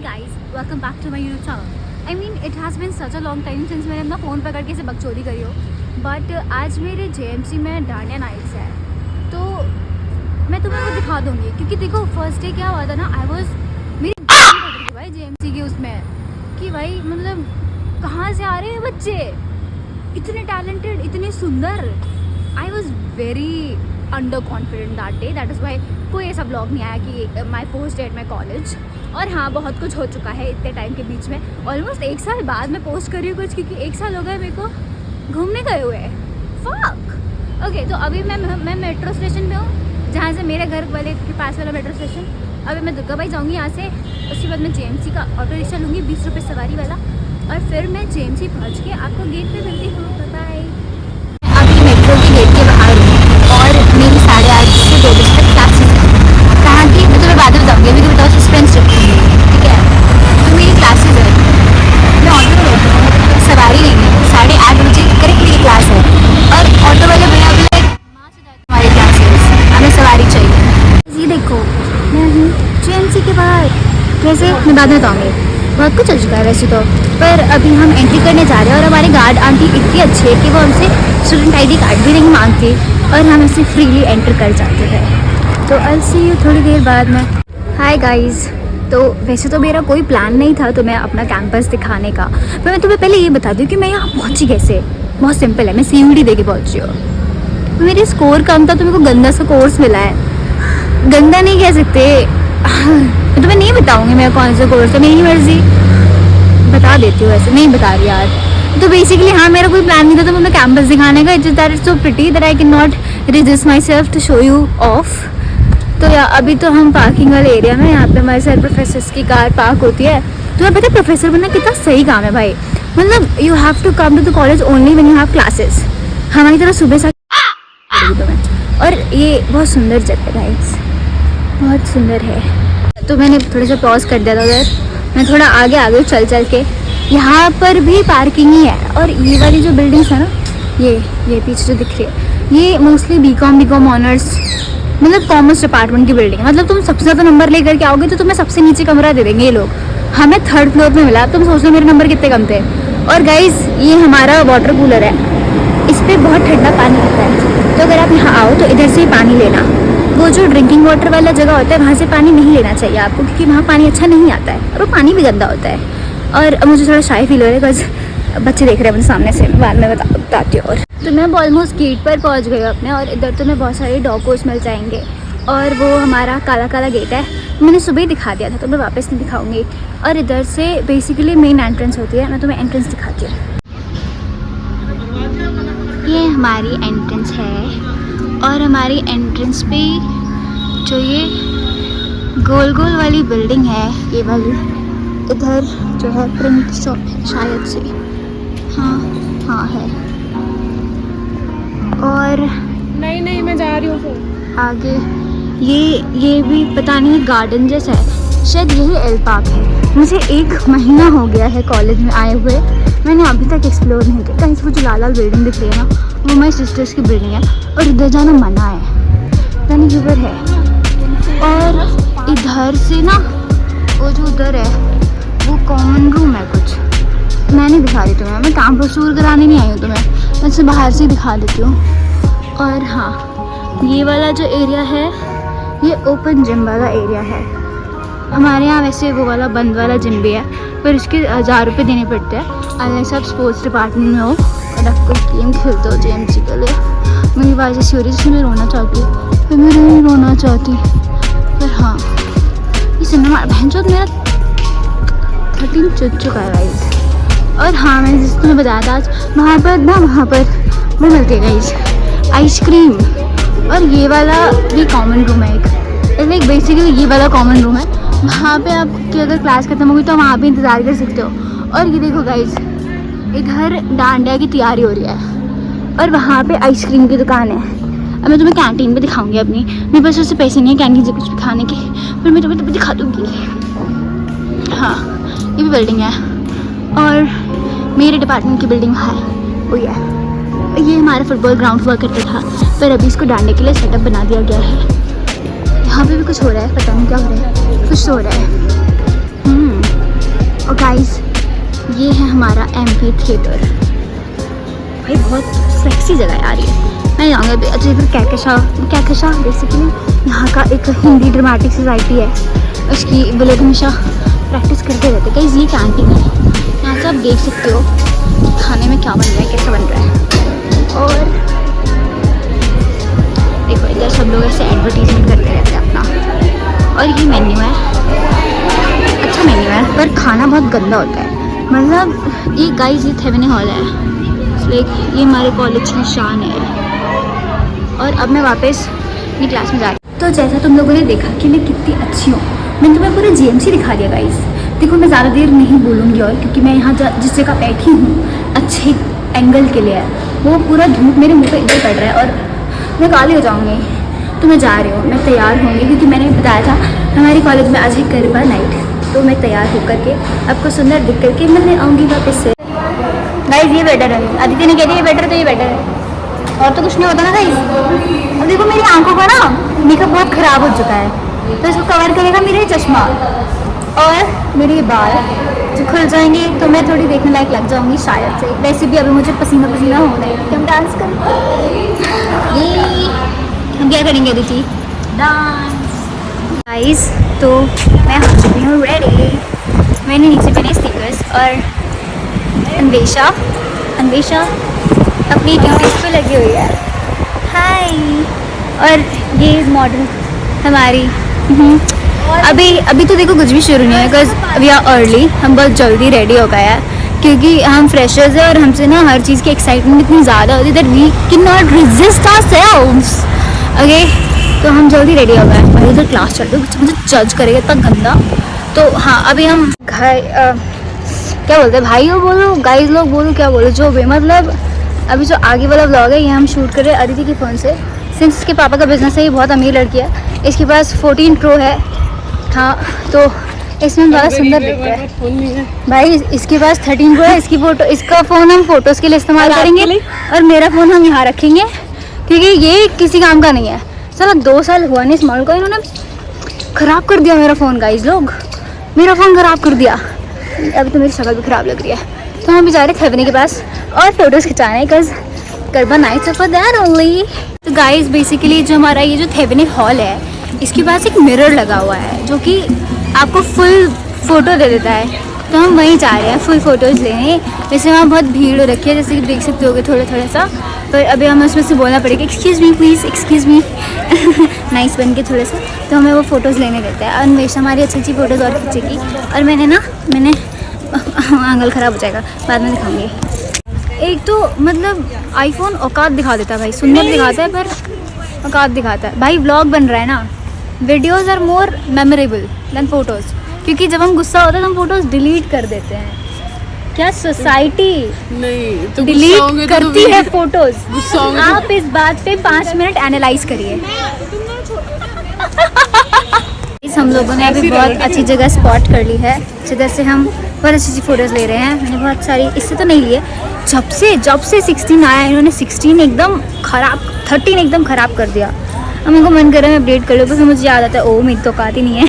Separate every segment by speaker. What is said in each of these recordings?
Speaker 1: guys, welcome back to my YouTube channel. I mean, it has been such a long time since मैंने अपना phone पकड़ के से बकचोदी करी हो. But आज मेरे JMC में डांडिया नाइट्स है, तो मैं तुम्हें वो दिखा दूँगी. क्योंकि देखो फर्स्ट डे क्या हुआ था ना, मेरी पड़ रही भाई JMC की उसमें कि भाई मतलब कहाँ से आ रहे हैं बच्चे इतने टैलेंटेड, इतने सुंदर. I was very under confident that day. That is why कोई ऐसा ब्लॉग नहीं आया कि my first day at my college. और हाँ, बहुत कुछ हो चुका है इतने टाइम के बीच में. ऑलमोस्ट 1 साल बाद मैं पोस्ट कर रही हूँ कुछ, क्योंकि 1 साल हो गया मेरे को घूमने गए हुए. Fuck okay. तो अभी मैं मेट्रो स्टेशन में हूँ, जहाँ से मेरे घर वाले के पास वाला मेट्रो स्टेशन. अभी मैं दुर्गा भाई जाऊँगी यहाँ से. उसके बाद मैं JMC का ऑटो रिक्शा लूँगी 20 रुपये सवारी वाला, और फिर मैं JMC पहुँच के आपको गेट पर मिलती हूँ. बाय. अभी मेट्रो की गेट के बाहर और मेरी 8:30 से 2 बजे तक क्लासेस है. कहाँ की मैं तुम्हें बाद में बताऊँगी. अभी तो बताओ सस्पेंस रखूँगी, ठीक है. तो मेरी क्लासेस है, मैं ऑटो में बैठी हूँ, सवारी लेंगे. 8:30 बजे करेक्ट मेरी क्लास है. और ऑटो वाले भैया भी माँ से जाए तुम्हारी क्लासेस, हमें सवारी चाहिए. ये देखो मैं हूँ JMC के बाहर. कैसे मैं बाद में बताऊँगी. बहुत कुछ हो चुका है वैसे तो, पर अभी हम एंट्री करने जा रहे हैं. और हमारी गार्ड आंटी इतनी अच्छी है कि वो हमसे स्टूडेंट ID कार्ड भी नहीं मांगती और हम इसे फ्रीली एंटर कर जाते हैं. तो आई सी यू थोड़ी देर बाद में. Hi guys. तो वैसे तो मेरा कोई प्लान नहीं था तुम्हें अपना कैंपस दिखाने का, पर मैं तुम्हें पहले ये बता दूँ कि मैं यहाँ पहुँची कैसे. बहुत सिंपल है, मैं CUET दे के पहुँची हूँ. मेरे स्कोर कम था तो मेरे को गंदा सा कोर्स मिला है. गंदा नहीं कह सकते, मैं तुम्हें नहीं बताऊँगी मेरा कौन सा कोर्स है. मेरी मर्जी बता देती हूँ, ऐसे नहीं बता रही यार. तो बेसिकली हाँ, मेरा कोई प्लान नहीं था तो मैं कैंपस दिखाने का. It's that it's so pretty that I can not resist myself to show you off. तो यार अभी तो हम पार्किंग वाले एरिया में, यहाँ पे हमारे सारे प्रोफेसर्स की कार पार्क होती है. तुम्हें पता है प्रोफेसर बनना कितना सही काम है भाई. मतलब you have to come to the college only when you have classes. हमारी तरह सुबह से तुम्हें. और ये बहुत सुंदर जगह है गाइस, बहुत सुंदर है. तो मैंने थोड़ा सा पॉज कर दिया था उधर. मैं थोड़ा आगे आ गई चल के. यहाँ पर भी पार्किंग ही है. और ये वाली जो बिल्डिंग्स है ना, ये पीछे जो दिख रही है, ये मोस्टली BCom ऑनर्स, मतलब कॉमर्स डिपार्टमेंट की बिल्डिंग है. मतलब तुम सबसे ज़्यादा नंबर लेकर के आओगे तो तुम्हें सबसे नीचे कमरा दे देंगे ये लोग. हमें 3rd फ्लोर में मिला. तुम सोच लो मेरे नंबर कितने कम थे. और गाइज ये हमारा वाटर कूलर है, इस पर बहुत ठंडा पानी आता है. तो अगर आप यहाँ आओ तो इधर से ही पानी लेना. वो जो ड्रिंकिंग वाटर वाला जगह होता है वहाँ से पानी नहीं लेना चाहिए आपको, क्योंकि वहाँ पानी अच्छा नहीं आता है और वो पानी भी गंदा होता है. और मुझे थोड़ा शाय फील हो रहा है बिकॉज बच्चे देख रहे हैं मुझे सामने से. बाद में बताती हूँ. और तो मैं ऑलमोस्ट गेट पर पहुँच गई अपने. और इधर तो मैं बहुत सारे डॉगोस मिल जाएंगे. और वो हमारा काला गेट है, मैंने सुबह ही दिखा दिया था तो मैं वापस नहीं दिखाऊंगी. और इधर से बेसिकली मेन एंट्रेंस होती है. मैं तुम्हें एंट्रेंस दिखाती हूँ. ये हमारी एंट्रेंस है. और हमारी एंट्रेंस पे जो ये गोल वाली बिल्डिंग है, ये वाली, इधर जो है प्रिंट शॉप शायद से, हाँ है. और
Speaker 2: नहीं मैं जा रही हूँ.
Speaker 1: आगे ये भी पता नहीं गार्डन जैसा है, शायद यही एल पार्क है. मुझे 1 महीना हो गया है कॉलेज में आए हुए, मैंने अभी तक एक्सप्लोर नहीं किया. कहीं से वो जो लाल बिल्डिंग दिख रही है ना, वो मेरी सिस्टर्स की बिल्डिंग है. और इधर जाना मना है, यानी यूबर है. और इधर से ना वो जो उधर है वो कॉमन रूम है कुछ. मैं नहीं दिखा रही तुम्हें, मैं कैंपस टूर कराने नहीं आई हूँ तुम्हें, मैं इसे बाहर से ही दिखा देती हूँ. और हाँ, ये वाला जो एरिया है ये ओपन जिम वाला एरिया है. हमारे यहाँ वैसे वो वाला बंद वाला जिम भी है, पर उसके 1000 रुपये देने पड़ते हैं अनलेस आप स्पोर्ट्स डिपार्टमेंट में हो और आप कोई गेम खेलते हो JMC के लिए. मेरी आवाज़ ऐसी हो रही है जिसमें मैं रोना चाहती हूँ, पर मैं नहीं रोना चाहती. पर हाँ, ये सिनेमा बहन चौथ मेरा 13 चुट चुका है गाइस. और हाँ, मैंने जिस तुम्हें बताया था आज वहाँ पर वो मिलती है गाइस आइसक्रीम. और ये वाला भी कॉमन रूम है एक बेसिकली ये वाला कॉमन रूम है. वहाँ पे आपकी अगर क्लास खत्म होगी तो वहाँ पे इंतज़ार कर सकते हो. और ये देखो गाइस, इधर डांडिया की तैयारी हो रही है और वहाँ पे आइसक्रीम की दुकान है. अब मैं तुम्हें कैंटीन भी दिखाऊंगी अपनी. मेरे पास उससे पैसे नहीं है कैंटीन से कुछ भी खाने के, पर मैं तुम्हें दिखा दूँगी. हाँ, ये भी बिल्डिंग है. और मेरे डिपार्टमेंट की बिल्डिंग है वो है. ये हमारा फुटबॉल ग्राउंड हुआ करता था, पर अभी इसको डांडे के लिए सेटअप बना दिया गया है. यहाँ पे भी कुछ हो रहा है, पता नहीं क्या हो रहा है, कुछ तो हो रहा है. और गाइस ये है हमारा एमपी थिएटर। भाई बहुत सेक्सी जगह यार ये। मैं जाऊँगा अच्छा फिर कैकेशा बेसिकली यहाँ का एक हिंदी ड्रामेटिक सोसाइटी है, उसकी वो लोग हमेशा प्रैक्टिस करते रहते हैं। गाइस ये कैंटीन है, यहाँ से आप देख सकते हो खाने में क्या बन रहा है, कैसा बन रहा है। और देखो इधर सब लोग ऐसे एडवर्टीजमेंट करते रहते हैं अपना। और ये मेन्यू है, अच्छा मेन्यू है पर खाना बहुत गंदा होता है। मतलब ये गाइस ये थेवेनी हॉल है, लाइक ये हमारे कॉलेज की शान है। और अब मैं वापस अपनी क्लास में जा रही हूँ। तो जैसा तुम लोगों ने देखा कि मैं कितनी अच्छी हूँ, मैंने तुम्हें पूरा जीएमसी दिखा दिया गाइस। देखो मैं ज़्यादा देर नहीं बोलूँगी और क्योंकि मैं यहाँ जिस जगह बैठी हूँ अच्छे एंगल के लिए है, वो पूरा धूप मेरे मुँह पे इधर पड़ रहा है और मैं काली हो जाऊँगी। तो मैं जा रही हूँ, मैं तैयार होंगी क्योंकि मैंने बताया था हमारे कॉलेज में आज है गरबा नाइट। तो मैं तैयार होकर के आपको सुंदर दिख करके मैं आऊँगी वापस से। गाइस ये बेटर है, अदिति ने कह दिया ये बेटर, तो ये बेटर है और तो कुछ नहीं होता ना गाइस। अब देखो मेरी आंखों का ना मेकअप बहुत ख़राब हो चुका है, तो इसको कवर करेगा मेरा ये चश्मा और मेरे बाल जो खुल जाएंगे तो मैं थोड़ी देखने लायक लग जाऊंगी शायद से। वैसे भी अभी मुझे पसीना पसीना हो रहा है कि हम डांस करें। ये हम क्या करेंगे अदिति? डांस। गाइस तो मैं हो चुकी हूँ रेडी। मैंने नीचे पहने स्टिकर्स और अन्वेषा अपनी ड्यूटीज पे लगी हुई है। हाय। और ये मॉडल हमारी अभी तो देखो कुछ भी शुरू नहीं है बिकॉज वी आर अर्ली। हम बहुत जल्दी रेडी हो गए हैं क्योंकि हम फ्रेशर्स हैं और हमसे ना हर चीज़ की एक्साइटमेंट इतनी ज़्यादा होती है that we can not resist ourselves. Okay तो हम जल्दी रेडी हो गए। भाई उधर क्लास चल रही है, मुझे जज करेगा इतना गंदा। तो हाँ अभी हम घर क्या बोलते हैं भाई, वो बोलो गाइस लोग बोलो क्या बोलो जो भी, मतलब अभी जो आगे वाला व्लॉग है ये हम शूट कर रहे हैं अदिति के फ़ोन से। सिंस इसके पापा का बिजनेस है, ये बहुत अमीर लड़की है, इसके पास 14 Pro है। हाँ तो इसमें ज़्यादा सुंदर दिखता है। भाई इसके पास 13 Pro है, इसका फ़ोन हम फ़ोटोज़ के लिए इस्तेमाल करेंगे और मेरा फ़ोन हम यहाँ रखेंगे क्योंकि ये किसी काम का नहीं है। चलो 2 साल हुआ नहीं इस मॉडल को, इन्होंने ख़राब कर दिया मेरा फ़ोन। गाइस लोग मेरा फ़ोन ख़राब कर दिया, अभी तो मेरी शक्ल भी ख़राब लग रही है। तो हम भी जा रहे हैं थेवेनी के पास और फोटोज़ खिंचाने because garba night for that only. तो गाइस बेसिकली जो हमारा ये जो थेवेनी हॉल है इसके पास एक मिरर लगा हुआ है जो कि आपको फुल फ़ोटो दे देता है। तो हम वहीं जा रहे हैं फुल फ़ोटोज़ लेने। वैसे वहाँ बहुत भीड़ हो रखी है जैसे कि देख सकते होगे थोड़ा सा, पर अभी हमें उसमें से बोलना पड़ेगा excuse me please, excuse me nice बन के थोड़ा सा। तो हमें वो फ़ोटोज़ लेने देता है। अन्वेषा हमारी अच्छी फ़ोटोज़ और खींचेगी और मैंने आंगल ख़राब हो जाएगा, बाद में दिखाऊंगी। एक तो मतलब आईफोन औकात दिखा देता है भाई, सुंदर दिखाता है पर औकात दिखाता है। भाई व्लॉग बन रहा है ना, videos are more memorable than photos, क्योंकि जब हम गुस्सा होता है तो हम फोटोज़ डिलीट कर देते हैं। क्या सोसाइटी नहीं तो डिलीट करती है फोटोज़? आप इस बात पे 5 मिनट एनालाइज करिए। हम लोगों ने अभी बहुत अच्छी जगह स्पॉट कर ली है जिधर से हम बहुत अच्छी फ़ोटोज़ ले रहे हैं। मैंने बहुत सारी इससे तो नहीं लिए, जब से 16 आया इन्होंने 16 एकदम ख़राब, 13 एकदम ख़राब कर दिया। अब मेरे को मन कर रहा है मैं अपडेट कर लूँ, फिर मुझे याद आता है ओ मेरी तो औकात ही नहीं है।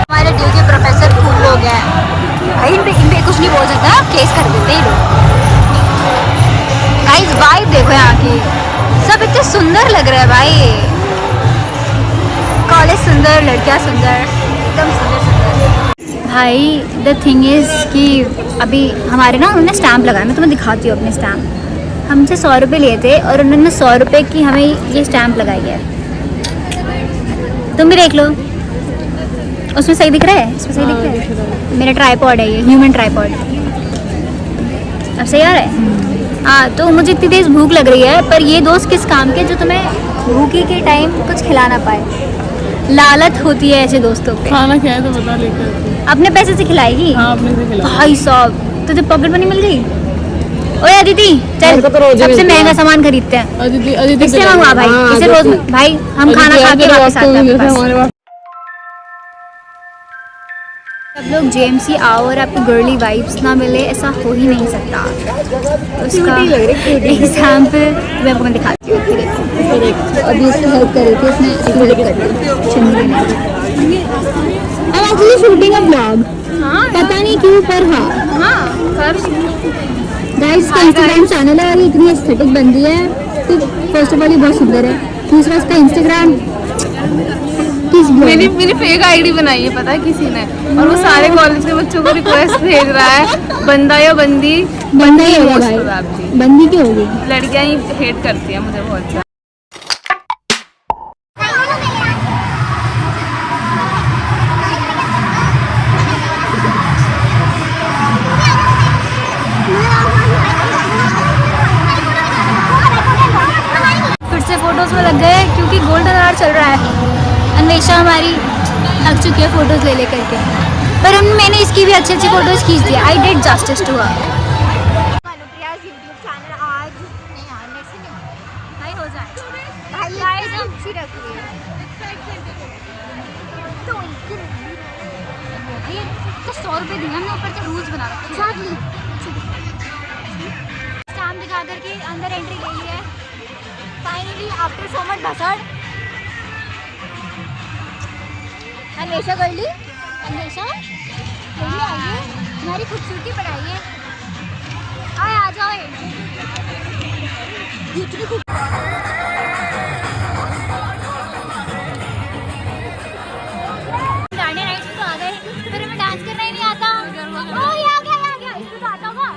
Speaker 1: हमारे ड्यू के प्रोफेसर खूब लोग हैं भाई, इन पे कुछ नहीं बोल सकता, केस कर देते हैं लोग। गाइस वाइब देखो यहाँ की, सब इतने सुंदर लग रहा है भाई। कॉलेज सुंदर, लड़कियाँ सुंदर, एकदम सुंदर भाई। द थिंग इज़ कि अभी हमारे ना उन्होंने स्टैम्प लगाया, मैं तुम्हें दिखाती हूँ अपने स्टैम्प। हमसे 100 रुपये लिए थे और उन्होंने 100 रुपये की हमें ये स्टैम्प लगाई है। तुम भी देख लो, उसमें सही दिख रहा है, इसमें सही दिख रहा है। मेरा ट्राईपॉड है ये, ह्यूमन ट्राईपॉड। अब सही आ रहा है? हाँ तो मुझे इतनी तेज़ भूख लग रही है, पर ये दोस्त किस काम के जो तुम्हें भूखी के टाइम कुछ खिला ना पाए। लालच होती है ऐसे दोस्तों पे।
Speaker 2: खाना क्या है तो बता लेकर
Speaker 1: अपने पैसे से खिलाएगी?
Speaker 2: हाँ अपने से खिला।
Speaker 1: भाई साहब तुझे पॉकेट मनी मिल गई? ओए अदिति चल, सबसे महंगा सामान खरीदते हैं।
Speaker 2: अदिति
Speaker 1: इससे मंगवा भाई, इसे रोज भाई हम खाना खा के वापस आते हैं। सब लोग जेएमसी आओ और आपको गर्ली वाइब्स ना मिले, ऐसा हो ही नहीं सकता। उसका एग्जाम्पल मैं आपको दिखाती हूँ। अभी उसकी हेल्प कर रही थी, उसने इसकी हेल्प कर दी शिमला में। I actually shooting a blog, पता नहीं क्यों पर हाँ गाइस का इंस्टाग्राम चैनल है और ये इतनी एस्थेटिक बंदी है तो फर्स्ट ऑफ ऑल ये बहुत सुंदर है, दूसरा इसका इंस्टाग्राम
Speaker 3: मेरी फेक आईडी बनाई है पता है किसी ने, और वो सारे कॉलेज के बच्चों को रिक्वेस्ट भेज रहा है, बंदा या बंदी।
Speaker 1: बंदा ही होगा भाई, बंदी क्यों होगी?
Speaker 3: लड़कियां ही हेट करती हैं मुझे बहुत ज्यादा।
Speaker 1: फिर से फोटोज में लग गए क्योंकि गोल्डन आवर चल रहा है। अन्वेषा हमारी लग चुकी है फोटोज ले करके, पर मैंने इसकी भी अच्छी अच्छी फोटोज खींच दी। I did justice to her. Anupriya's YouTube channel आज नहीं यार नेक्स्ट नहीं भाई हो जाए भाई गाइस हम अच्छी रख रही है तो ये तो 100 रुपए दिया हमने, ऊपर से रूल्स बना रखे हैं। स्टैम्प दिखा करके अंदर एंट्री ले ली है फाइनली आफ्टर सो मच बसड़। अन्वेषा कर ली, अन्वेषा आइए हमारी खूबसूरती बढ़ाइए, आए आ जाओ। इतनी खूब डांडिया नाइट्स में तो आ गए, पर हमें डांस करना ही नहीं आता। ओ ये आ गया इसमें तो आता होगा।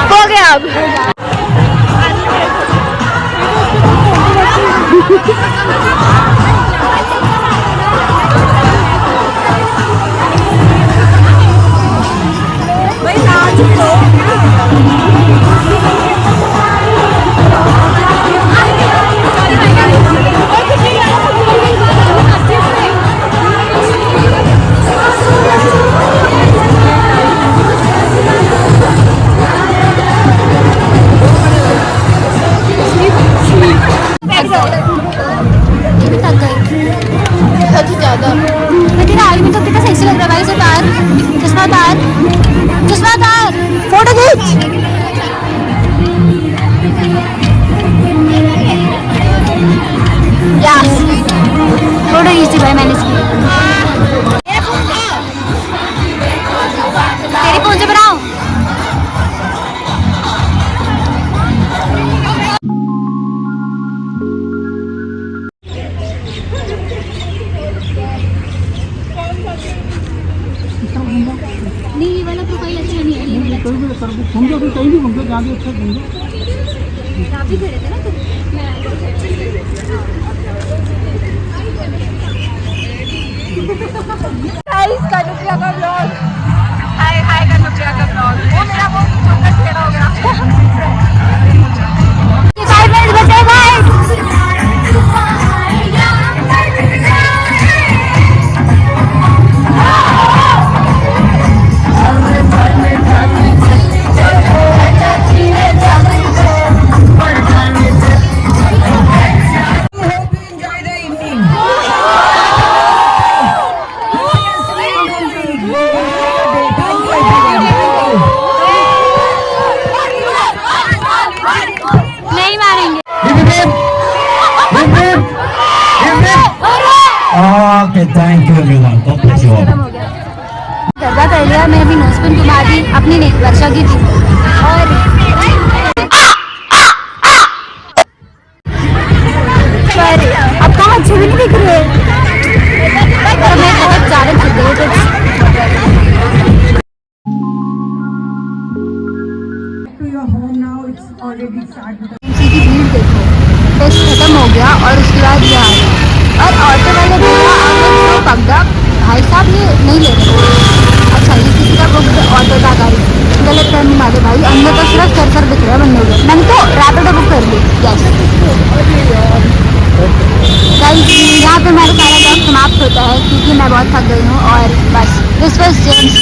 Speaker 3: हो गया अब
Speaker 1: फोटो खींच। फोटो खींची भाई मैंने इसकी। तेरे फोन से बनाओ। नहीं ये वाला प्रोफाइल अच्छा नहीं है।
Speaker 2: घूमो फिर कहीं भी घूमो जहाँ भी अच्छा घूमो।
Speaker 1: आप भी खड़े थे ना तुम।
Speaker 3: गाइस कनुप्रिया का ब्लॉग, हाय कनुप्रिया का ब्लॉग। वो मेरा वो छोटा छेड़ा हो गया।
Speaker 1: 5 मिनट बचे guys.
Speaker 4: Okay, thank you everyone. God bless you all.
Speaker 1: Garba कर लिया और मैंने अपनी नोजपिन घुमा दी, अपनी नहीं वर्षा की थी। और पर अब तो अच्छे भी नहीं दिख रहे, पर मैं बहुत ज़्यादा थक की भीड़ देखो। टेस्ट खत्म हो गया और उसके बाद ये आ गया और ऑटो वाले बोला आपने जो पकड़ा भाई साहब ये नहीं ले रहे। अच्छा ये किसी का बुक ऑटो था गाड़ी, गलत करने वाले भाई, अंदर तो सिर्फ सर दिख रहा है बंदे को। मैंने तो रैपिडो बुक कर ली। यस गाइस, यहाँ पे हमारा सारा काम समाप्त होता है क्योंकि मैं बहुत थक गई हूँ और बस दिस वाज जेम्स।